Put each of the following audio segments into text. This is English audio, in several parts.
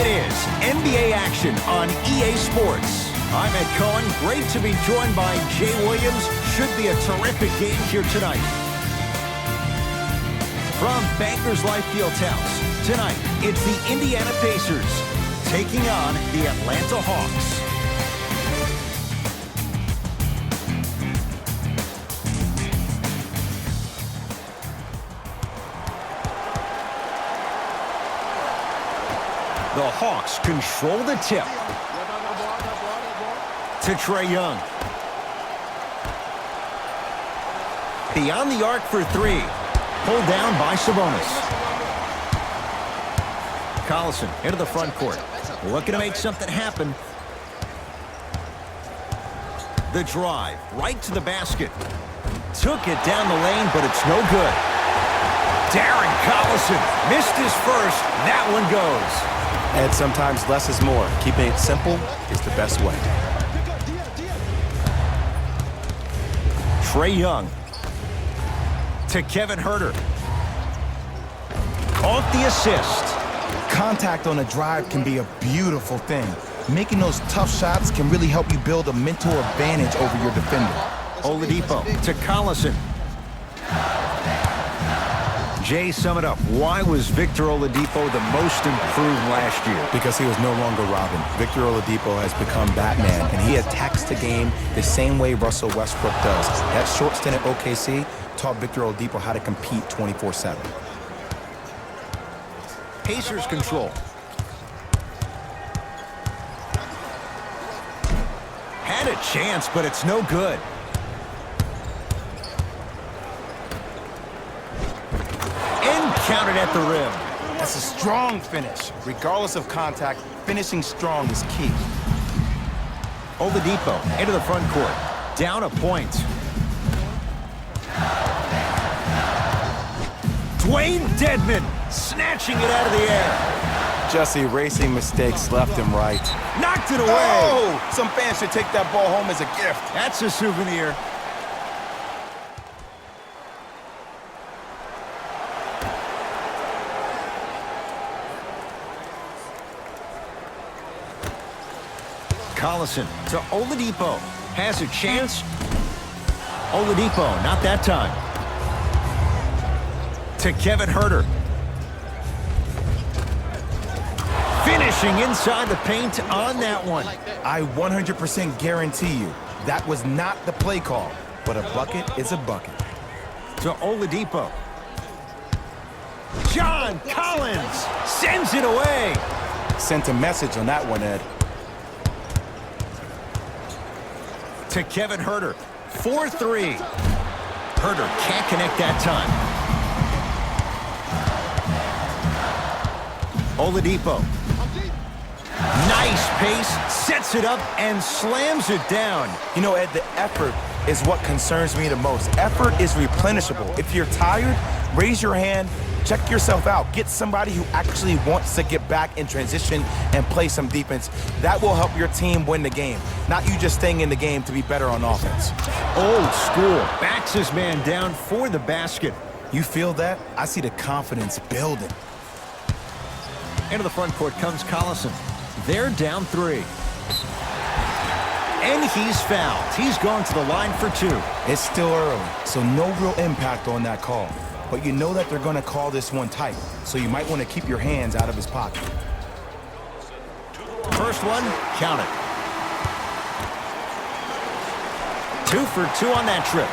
It is NBA action on EA Sports. I'm Ed Cohen. Great to be joined by Jay Williams. Should be a terrific game here tonight. From Bankers Life Fieldhouse, tonight it's the Indiana Pacers taking on the Atlanta Hawks. The Hawks control the tip. To Trae Young. Beyond the arc for three. Pulled down by Sabonis. Collison into the front court. Looking to make something happen. The drive right to the basket. Took it down the lane, but it's no good. Darren Collison missed his first. That one goes. And sometimes less is more. Keeping it simple is the best way. Trae Young to Kevin Huerter. Off the assist. Contact on a drive can be a beautiful thing. Making those tough shots can really help you build a mental advantage over your defender. Oladipo to Collison. Jay, sum it up. Why was Victor Oladipo the most improved last year? Because he was no longer Robin. Victor Oladipo has become Batman, and he attacks the game the same way Russell Westbrook does. That short stint at OKC taught Victor Oladipo how to compete 24/7. Pacers control. Had a chance, but it's no good. Counted at the rim. That's a strong finish. Regardless of contact, finishing strong is key. Oladipo into the front court. Down a point. Dwayne Dedmon snatching it out of the air. Just erasing mistakes left and right. Knocked it away. Oh, some fans should take that ball home as a gift. That's a souvenir. Collison to Oladipo. Has a chance. Oladipo, not that time. To Kevin Huerter. Finishing inside the paint on that one. I 100% guarantee you that was not the play call, but a bucket is a bucket. To Oladipo. John Collins sends it away. Sent a message on that one, Ed. To Kevin Huerter. 4-3. Huerter can't connect that time. Oladipo. Nice pace. Sets it up and slams it down. You know, Ed, the effort is what concerns me the most. Effort is replenishable. If you're tired, raise your hand. Check yourself out. Get somebody who actually wants to get back in transition and play some defense. That will help your team win the game, not you just staying in the game to be better on offense. Old school. Backs his man down for the basket. You feel that? I see the confidence building. Into the front court comes Collison. They're down 3. And he's fouled. He's gone to the line for 2. It's still early, so no real impact on that call. But you know that they're going to call this one tight, so you might want to keep your hands out of his pocket. First one, count it. 2 for 2 on that trip.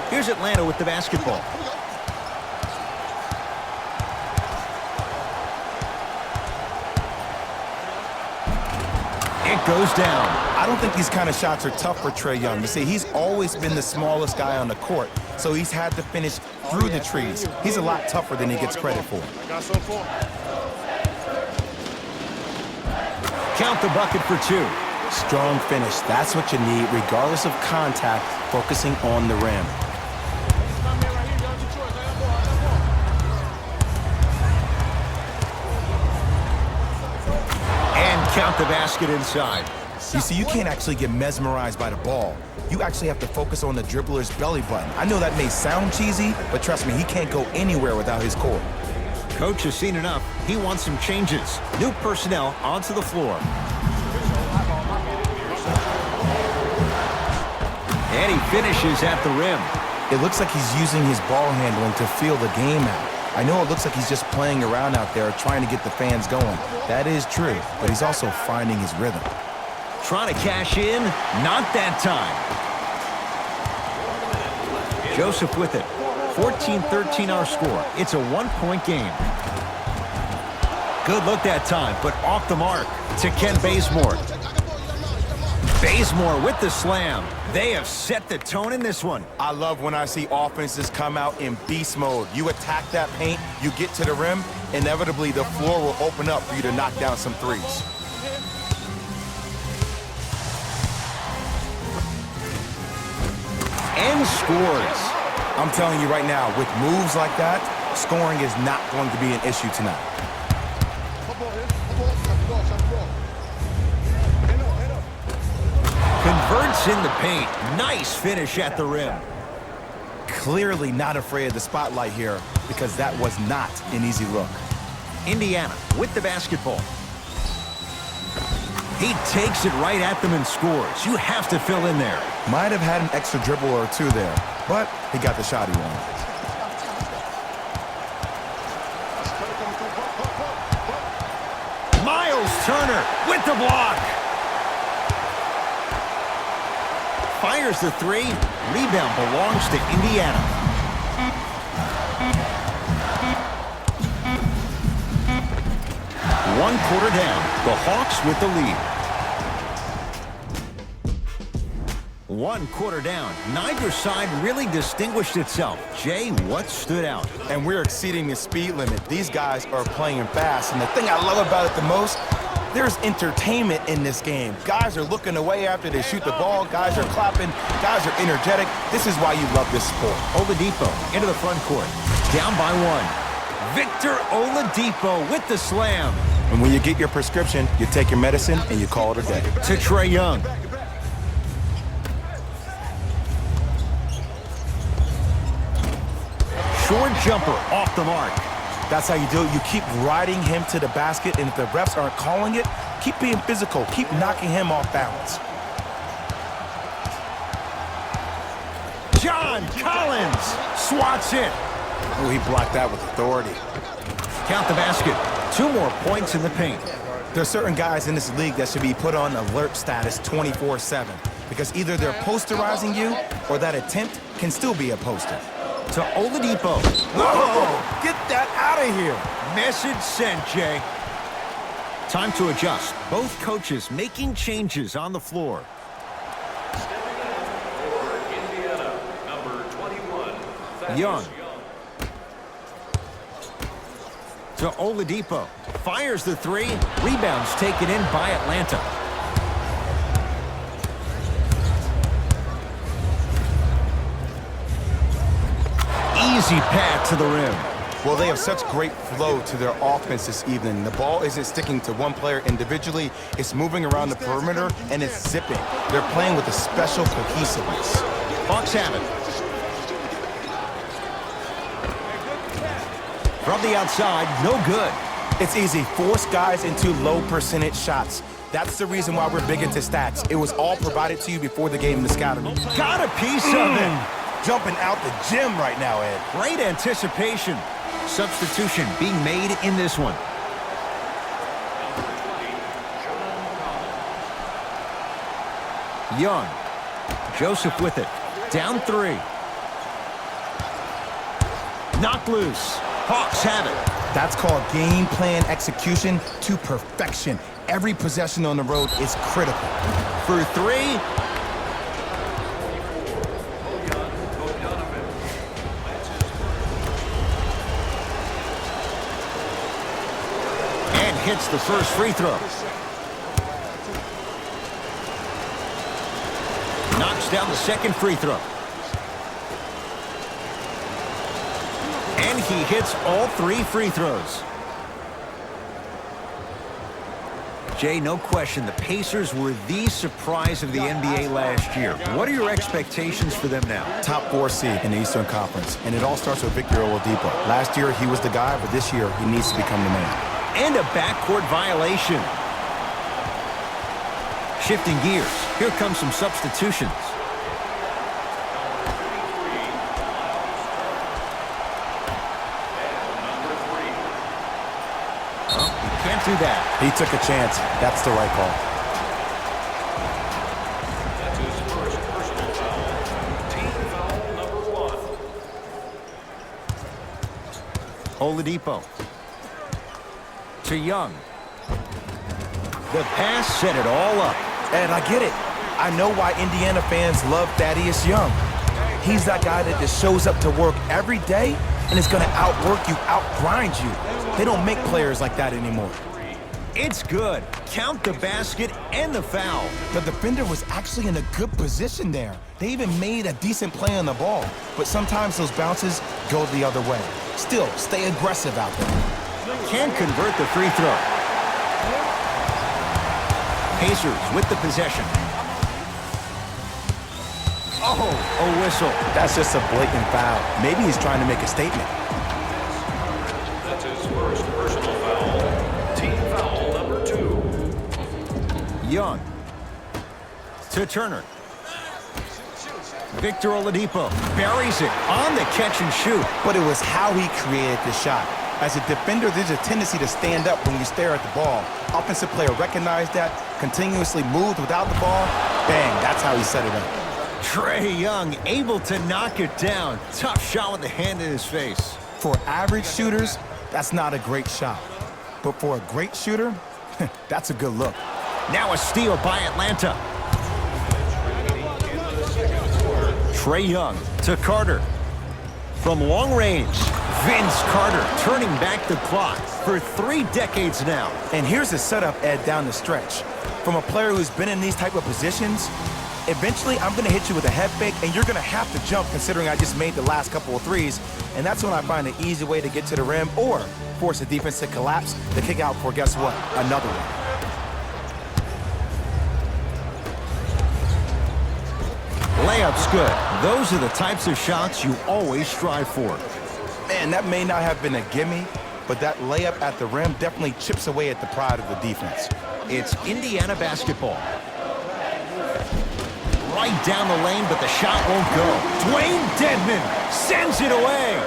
Here's Atlanta with the basketball. It goes down. I don't think these kind of shots are tough for Trae Young. You see, he's always been the smallest guy on the court, so he's had to finish through the trees. He's a lot tougher than he gets credit for. Count the bucket for 2. Strong finish. That's what you need, regardless of contact, focusing on the rim. And count the basket inside. You see, you can't actually get mesmerized by the ball. You actually have to focus on the dribbler's belly button. I know that may sound cheesy, but trust me, he can't go anywhere without his core. Coach has seen enough. He wants some changes. New personnel onto the floor. And he finishes at the rim. It looks like he's using his ball handling to feel the game out. I know it looks like he's just playing around out there trying to get the fans going. That is true, but he's also finding his rhythm. Trying to cash in, not that time. Joseph with it. 14-13 our score. It's a one-point game. Good look that time, but off the mark to Ken Bazemore. Bazemore with the slam. They have set the tone in this one. I love when I see offenses come out in beast mode. You attack that paint, you get to the rim, inevitably the floor will open up for you to knock down some threes. And scores. I'm telling you right now, with moves like that, scoring is not going to be an issue tonight. Converts in the paint. Nice finish at the rim. Clearly not afraid of the spotlight here because that was not an easy look. Indiana with the basketball. He takes it right at them and scores. You have to fill in there. Might have had an extra dribble or two there, but he got the shot he wanted. Miles Turner with the block. Fires the three. Rebound belongs to Indiana. One quarter down. The Hawks with the lead. One quarter down. Neither side really distinguished itself. Jay, what stood out? And we're exceeding the speed limit. These guys are playing fast, and the thing I love about it the most, there's entertainment in this game. Guys are looking away after they shoot the ball. Guys are clapping. Guys are energetic. This is why you love this sport. Oladipo into the front court. Down by one. Victor Oladipo with the slam. And when you get your prescription, you take your medicine and you call it a day. To Trae Young. Short jumper off the mark. That's how you do it. You keep riding him to the basket, and if the refs aren't calling it, keep being physical. Keep knocking him off balance. John Collins swats it. Oh, he blocked that with authority. Count the basket. 2 more points in the paint. There's certain guys in this league that should be put on alert status 24/7 because either they're posterizing you or that attempt can still be a poster. To Oladipo. Whoa! Get that out of here! Message sent, Jay. Time to adjust. Both coaches making changes on the floor. Indiana, number 21, Young. To Oladipo. Fires the three. Rebounds taken in by Atlanta. Easy pad to the rim. Well, they have such great flow to their offense this evening. The ball isn't sticking to one player individually. It's moving around the perimeter, and it's zipping. They're playing with a special cohesiveness. Hawks have it. From the outside, no good. It's easy. Force guys into low percentage shots. That's the reason why we're big into stats. It was all provided to you before the game in the scouting. Got a piece of it. Jumping out the gym right now, Ed. Great anticipation. Substitution being made in this one. Young. Joseph with it. Down 3. Knocked loose. Hawks have it. That's called game plan execution to perfection. Every possession on the road is critical. For 3. And hits the first free throw. Knocks down the second free throw. And he hits all 3 free throws. Jay, no question, the Pacers were the surprise of the NBA last year. What are your expectations for them now? Top 4 seed in the Eastern Conference, and it all starts with Victor Oladipo. Last year, he was the guy, but this year, he needs to become the man. And a backcourt violation. Shifting gears, here come some substitutions. Can't do that. He took a chance. That's the right call. That's his first personal foul. Team foul number 1. Oladipo. To Young. The pass set it all up. And I get it. I know why Indiana fans love Thaddeus Young. He's that guy that just shows up to work every day and is going to outwork you, outgrind you. They don't make players like that anymore. It's good. Count the basket and the foul. The defender was actually in a good position there. They even made a decent play on the ball. But sometimes those bounces go the other way. Still, stay aggressive out there. Can't convert the free throw. Pacers with the possession. Oh, a whistle. That's just a blatant foul. Maybe he's trying to make a statement. That's his first personal foul. Team foul number 2. Young. To Turner. Victor Oladipo buries it on the catch and shoot. But it was how he created the shot. As a defender, there's a tendency to stand up when you stare at the ball. Offensive player recognized that, continuously moved without the ball. Bang, that's how he set it up. Trae Young able to knock it down. Tough shot with the hand in his face. For average shooters, that's not a great shot. But for a great shooter, that's a good look. Now a steal by Atlanta. Trae Young to Carter. From long range, Vince Carter turning back the clock for 3 decades now. And here's the setup, Ed, down the stretch. From a player who's been in these type of positions, eventually I'm going to hit you with a head fake, and you're going to have to jump considering I just made the last couple of threes. And that's when I find an easy way to get to the rim or force the defense to collapse to kick out for, guess what, another one. Layup's good. Those are the types of shots you always strive for. Man, that may not have been a gimme, but that layup at the rim definitely chips away at the pride of the defense. It's Indiana basketball. Right down the lane, but the shot won't go. Dwayne Dedmon sends it away.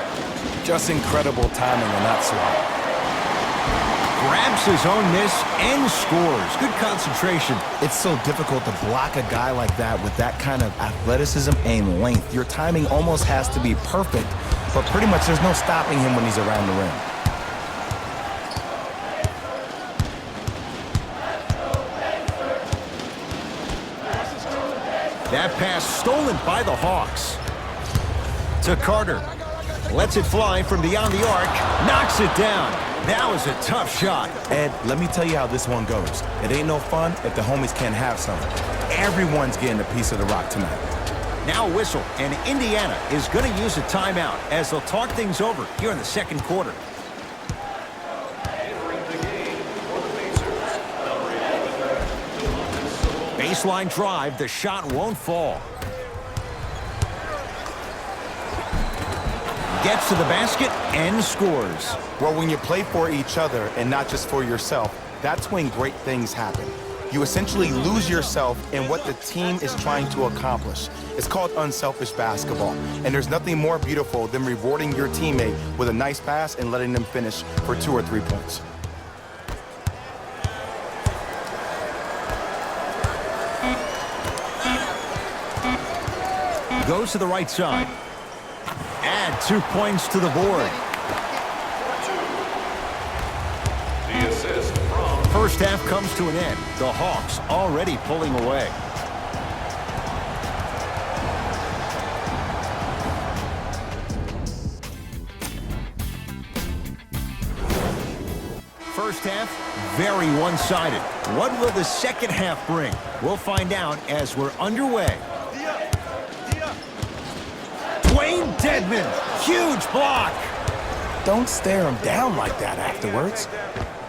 Just incredible timing on that swat. Grabs his own miss and scores. Good concentration. It's so difficult to block a guy like that with that kind of athleticism and length. Your timing almost has to be perfect, but pretty much there's no stopping him when he's around the rim. That pass stolen by the Hawks. To Carter. Lets it fly from beyond the arc. Knocks it down. That was a tough shot. Ed, let me tell you how this one goes. It ain't no fun if the homies can't have some. Everyone's getting a piece of the rock tonight. Now a whistle, and Indiana is going to use a timeout as they'll talk things over here in the second quarter. Entering the game for the Pacers, number 11. Baseline drive, the shot won't fall. Gets to the basket and scores. Well, when you play for each other and not just for yourself, that's when great things happen. You essentially lose yourself in what the team is trying to accomplish. It's called unselfish basketball. And there's nothing more beautiful than rewarding your teammate with a nice pass and letting them finish for 2 or 3 points. Goes to the right side. Add 2 points to the board. The assist from First half comes to an end. The Hawks already pulling away. First half, very one-sided. What will the second half bring? We'll find out as we're underway. Dwayne Dedmon, huge block. Don't stare him down like that afterwards.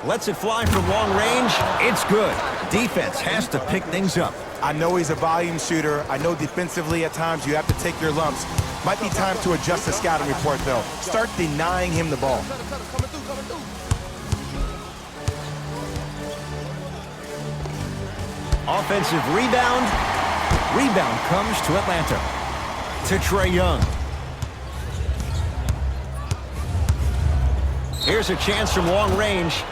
Lets it fly from long range. It's good. Defense has to pick things up. I know he's a volume shooter. I know defensively at times you have to take your lumps. Might be time to adjust the scouting report, though. Start denying him the ball. Offensive rebound. Rebound comes to Atlanta. To Trae Young. Here's a chance from long range.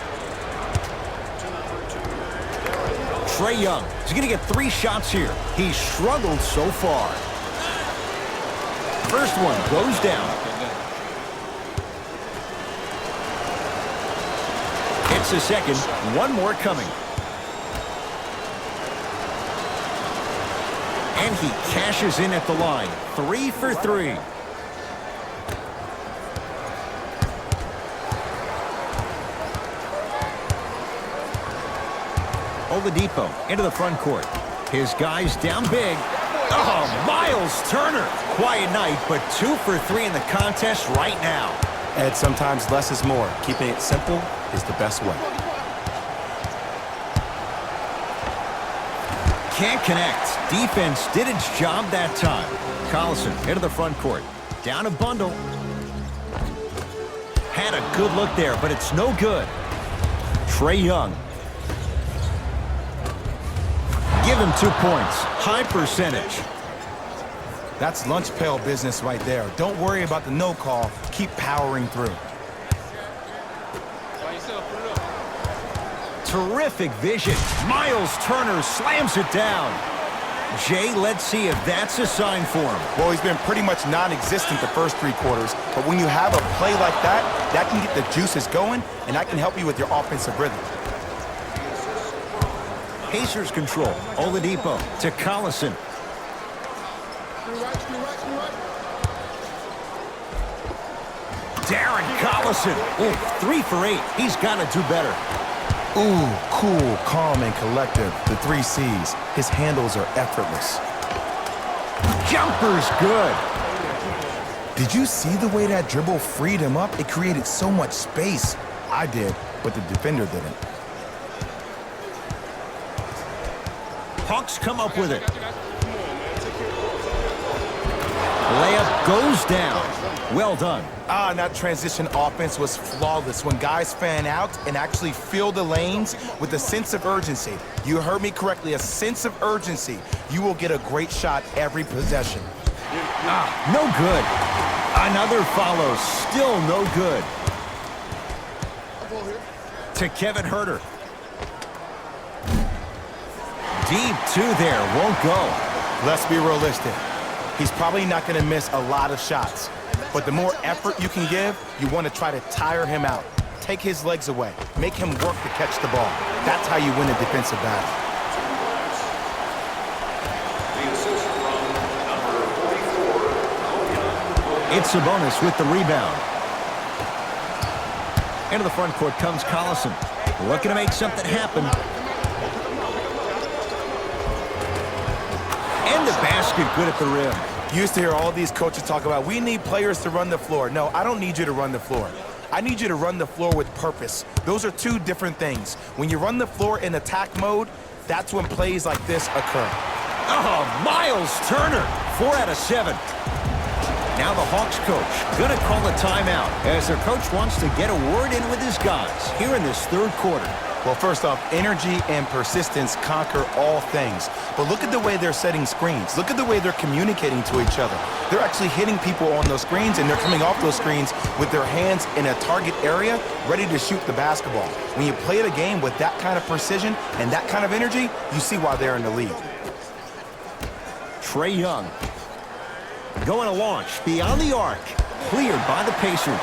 Trae Young is going to get 3 shots here. He's struggled so far. First one goes down. It's the second. One more coming. And he cashes in at the line. 3 for 3. Oladipo into the front court. His guys down big. Oh, Miles Turner. Quiet night, but 2 for 3 in the contest right now. And sometimes less is more. Keeping it simple is the best way. Can't connect. Defense did its job that time. Collison into the front court. Down a bundle. Had a good look there, but it's no good. Trae Young. Give him 2 points. High percentage. That's lunch pail business right there. Don't worry about the no call. Keep powering through. Terrific vision. Miles Turner slams it down. Jay, let's see if that's a sign for him. Well, he's been pretty much non-existent the first 3 quarters, but when you have a play like that, that can get the juices going, and that can help you with your offensive rhythm. Pacers control. Oladipo to Collison. Darren Collison. Ooh, 3 for 8. He's got to do better. Ooh, cool, calm, and collective. The 3 C's. His handles are effortless. Jumper's good. Did you see the way that dribble freed him up? It created so much space. I did, but the defender didn't. Hawks come up with it. Layup goes down. Well done. And that transition offense was flawless. When guys fan out and actually fill the lanes with a sense of urgency. You heard me correctly, a sense of urgency. You will get a great shot every possession. No good. Another follow. Still no good. To Kevin Huerter. Deep 2 there. Won't go. Let's be realistic. He's probably not going to miss a lot of shots. But the more effort you can give, you want to try to tire him out. Take his legs away. Make him work to catch the ball. That's how you win a defensive battle. The assist from number 44. It's Sabonis with the rebound. Into the front court comes Collison. Looking to make something happen. And the basket good at the rim. You used to hear all these coaches talk about, we need players to run the floor. No, I don't need you to run the floor. I need you to run the floor with purpose. Those are 2 different things. When you run the floor in attack mode, that's when plays like this occur. Oh, Miles Turner. 4 out of 7. Now the Hawks coach going to call a timeout as their coach wants to get a word in with his guys here in this 3rd quarter. Well, first off, energy and persistence conquer all things. But look at the way they're setting screens. Look at the way they're communicating to each other. They're actually hitting people on those screens, and they're coming off those screens with their hands in a target area, ready to shoot the basketball. When you play the game with that kind of precision and that kind of energy, you see why they're in the league. Trae Young going to launch beyond the arc. Cleared by the Pacers.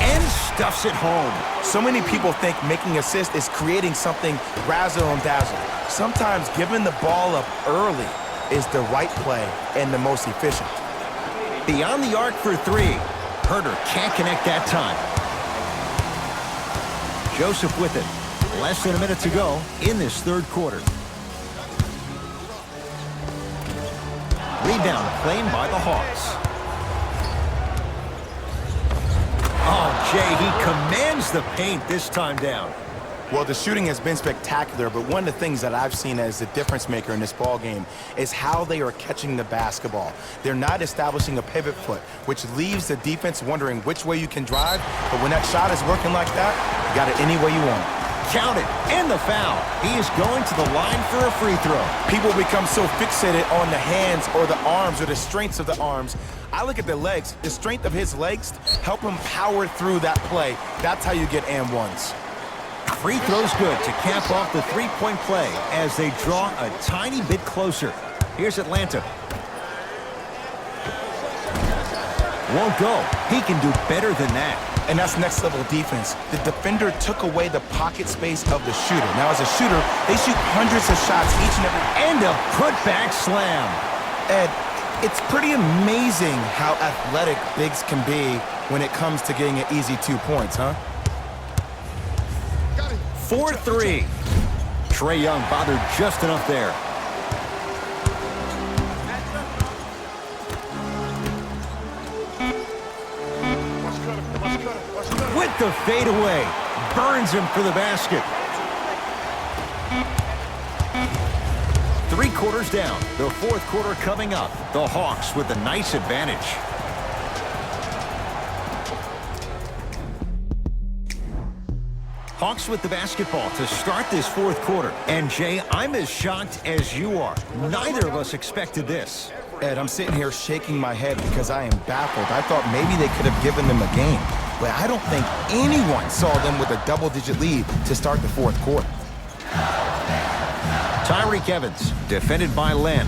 And stuffs it home. So many people think making assists is creating something razzle and dazzle. Sometimes giving the ball up early is the right play and the most efficient. Beyond the arc for 3. Huerter can't connect that time. Joseph with it. Less than a minute to go in this 3rd quarter. Rebound claimed by the Hawks. Oh, Jay, he commands the paint this time down. Well, the shooting has been spectacular, but one of the things that I've seen as the difference maker in this ball game is how they are catching the basketball. They're not establishing a pivot foot, which leaves the defense wondering which way you can drive, but when that shot is working like that, you got it any way you want. Count it, and the foul. He is going to the line for a free throw. People become so fixated on the hands or the arms or the strengths of the arms. I look at the legs. The strength of his legs help him power through that play. That's how you get and ones. Free throw's good to cap off the three-point play as they draw a tiny bit closer. Here's Atlanta. Won't go. He can do better than that. And that's next level defense. The defender took away the pocket space of the shooter. Now as a shooter, they shoot hundreds of shots each and every... And a putback slam. Ed, it's pretty amazing how athletic bigs can be when it comes to getting an easy 2 points, huh? 4-3. Trae Young bothered just enough there. With the fadeaway. Burns him for the basket. 3 quarters down. The fourth quarter coming up. The Hawks with a nice advantage. Hawks with the basketball to start this fourth quarter. And, Jay, I'm as shocked as you are. Neither of us expected this. Ed, I'm sitting here shaking my head because I am baffled. I thought maybe they could have given them a game. But I don't think anyone saw them with a double-digit lead to start the fourth quarter. Tyreke Evans, defended by Len.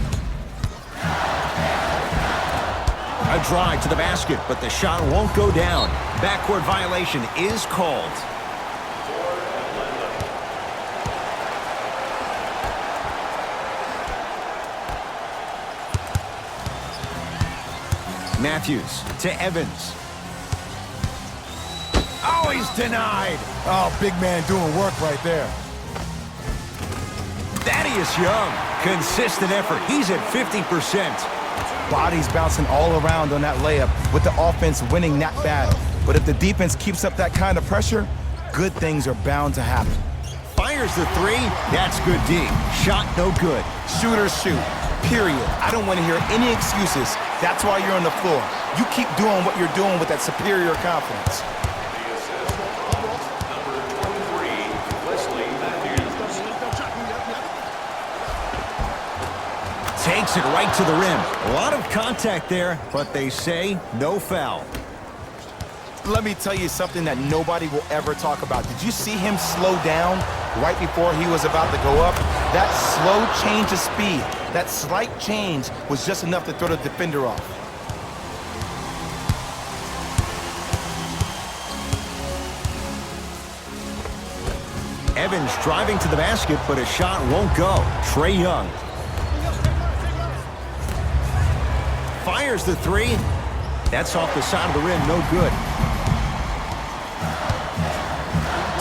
A drive to the basket, but the shot won't go down. Backcourt violation is called. Matthews to Evans. Oh, he's denied. Oh, big man doing work right there. Thaddeus Young, consistent effort. He's at 50%. Bodies bouncing all around on that layup with the offense winning that battle. But if the defense keeps up that kind of pressure, good things are bound to happen. Fires the three. That's good D. Shot no good. Shooters shoot. Period. I don't want to hear any excuses. That's why you're on the floor. You keep doing what you're doing with that superior confidence. Takes it right to the rim. A lot of contact there, but they say no foul. Let me tell you something that nobody will ever talk about. Did you see him slow down right before he was about to go up? That slow change of speed, that slight change was just enough to throw the defender off. Evans driving to the basket, but a shot won't go. Trae Young. Fires the three. That's off the side of the rim, no good.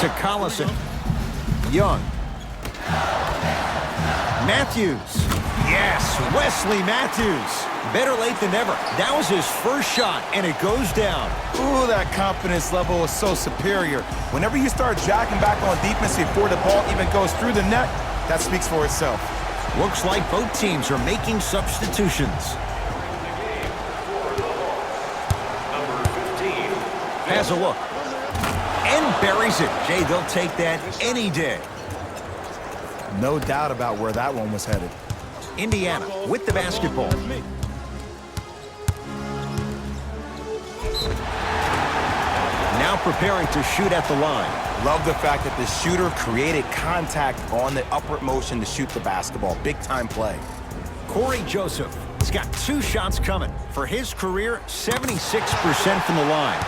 To Collison. Young. Matthews. Yes, Wesley Matthews. Better late than never. That was his first shot, and it goes down. Ooh, that confidence level is so superior. Whenever you start jacking back on defense before the ball even goes through the net, that speaks for itself. Looks like both teams are making substitutions. Has a look. And buries it. Jay, they'll take that any day. No doubt about where that one was headed. Indiana with the basketball. Now preparing to shoot at the line. Love the fact that the shooter created contact on the upward motion to shoot the basketball. Big time play. Corey Joseph has got 2 shots coming. For his career, 76% from the line.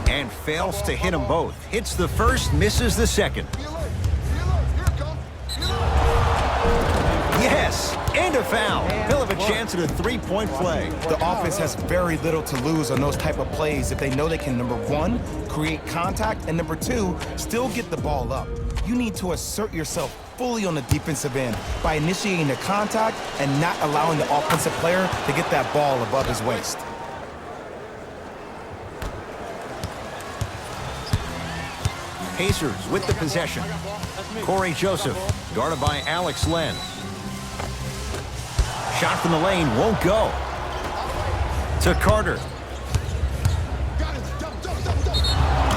And fails to hit them both. Hits the first, misses the second. Yes, and a foul. He'll have a chance at a 3-point play. The offense has very little to lose on those type of plays if they know they can, number 1, create contact, and number 2, still get the ball up. you need to assert yourself fully on the defensive end by initiating the contact and not allowing the offensive player to get that ball above his waist. Pacers with the possession. Corey Joseph, guarded by Alex Len. Shot from the lane won't go. To Carter.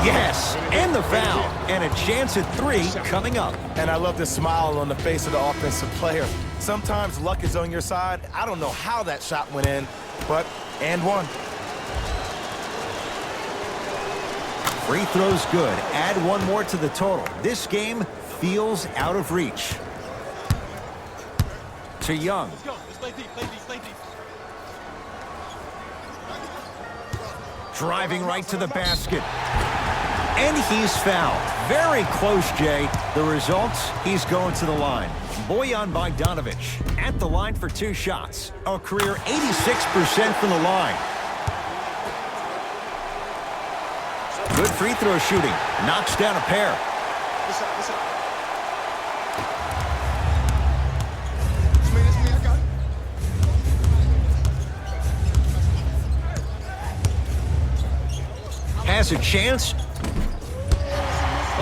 Yes, and the foul. And a chance at 3 coming up. And I love the smile on the face of the offensive player. Sometimes luck is on your side. I don't know how that shot went in, but and one. Free throw's good. Add 1 more to the total. This game feels out of reach. To Young. Let's go. Let's play deep, play deep, play deep. Driving right to the basket. And he's fouled. Very close, Jay. The results, he's going to the line. Bojan Bogdanovic at the line for 2 shots. A career 86% from the line. Good free throw shooting. Knocks down a pair. Has a chance.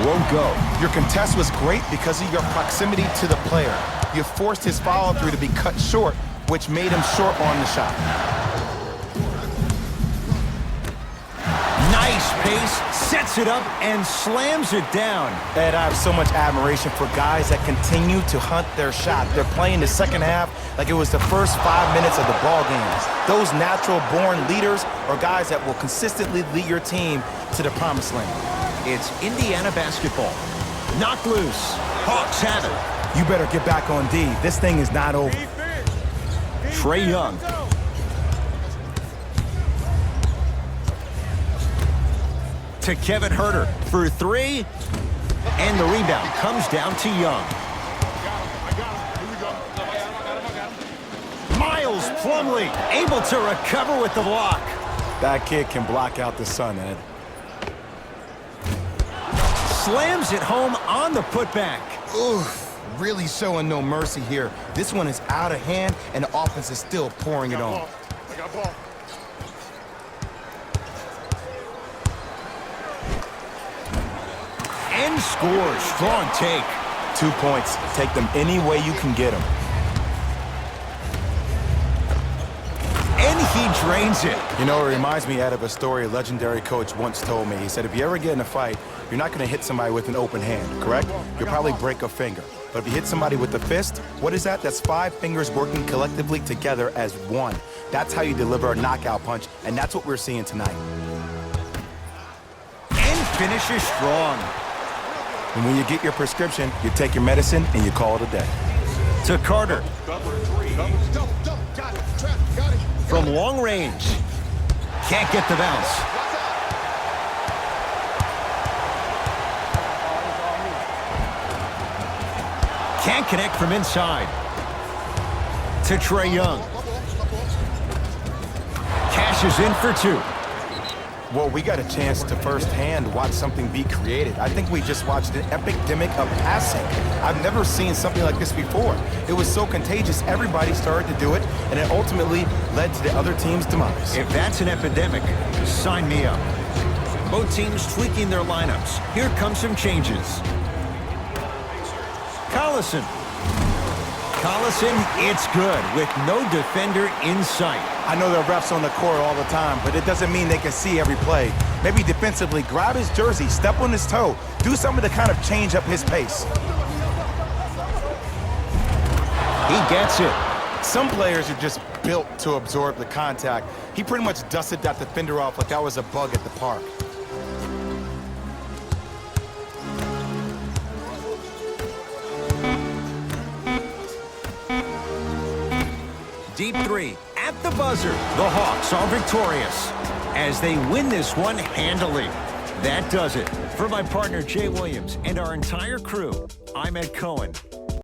Won't go. Your contest was great because of your proximity to the player. You forced his follow-through to be cut short, which made him short on the shot. Nice pace, sets it up, and slams it down. Ed, I have so much admiration for guys that continue to hunt their shot. They're playing the second half like it was the first 5 minutes of the ball games. Those natural-born leaders are guys that will consistently lead your team to the promised land. It's Indiana basketball. Knocked loose. Hawks have it. You better get back on D. This thing is not over. Trae Young. To Kevin Huerter for 3. And the rebound comes down to Young. Miles Plumlee able to recover with the block. That kid can block out the sun, Ed. Slams it home on the putback. Oof, really showing no mercy here. This one is out of hand, and the offense is still pouring it on. And scores. Strong take. 2 points. Take them any way you can get them. And he drains it. You know, it reminds me, Ed, of a story a legendary coach once told me. He said, if you ever get in a fight, you're not going to hit somebody with an open hand, correct? You'll probably break a finger. But if you hit somebody with a fist, what is that? That's 5 fingers working collectively together as one. That's how you deliver a knockout punch, and that's what we're seeing tonight. And finishes strong. And when you get your prescription, you take your medicine and you call it a day. To Carter. Cover 3. From long range. Can't get the bounce. Can't connect from inside. To Trae Young. Cashes in for 2. Well, we got a chance to firsthand watch something be created. I think we just watched an epidemic of passing. I've never seen something like this before. It was so contagious, everybody started to do it, and it ultimately led to the other team's demise. If that's an epidemic, sign me up. Both teams tweaking their lineups. Here come some changes. Collison. Collison, it's good with no defender in sight. I know there are refs on the court all the time, but it doesn't mean they can see every play. Maybe defensively, grab his jersey, step on his toe, do something to kind of change up his pace. He gets it. Some players are just built to absorb the contact. He pretty much dusted that defender off like that was a bug at the park. Deep 3 at the buzzer. The Hawks are victorious as they win this one handily. That does it. For my partner Jay Williams and our entire crew, I'm Ed Cohen.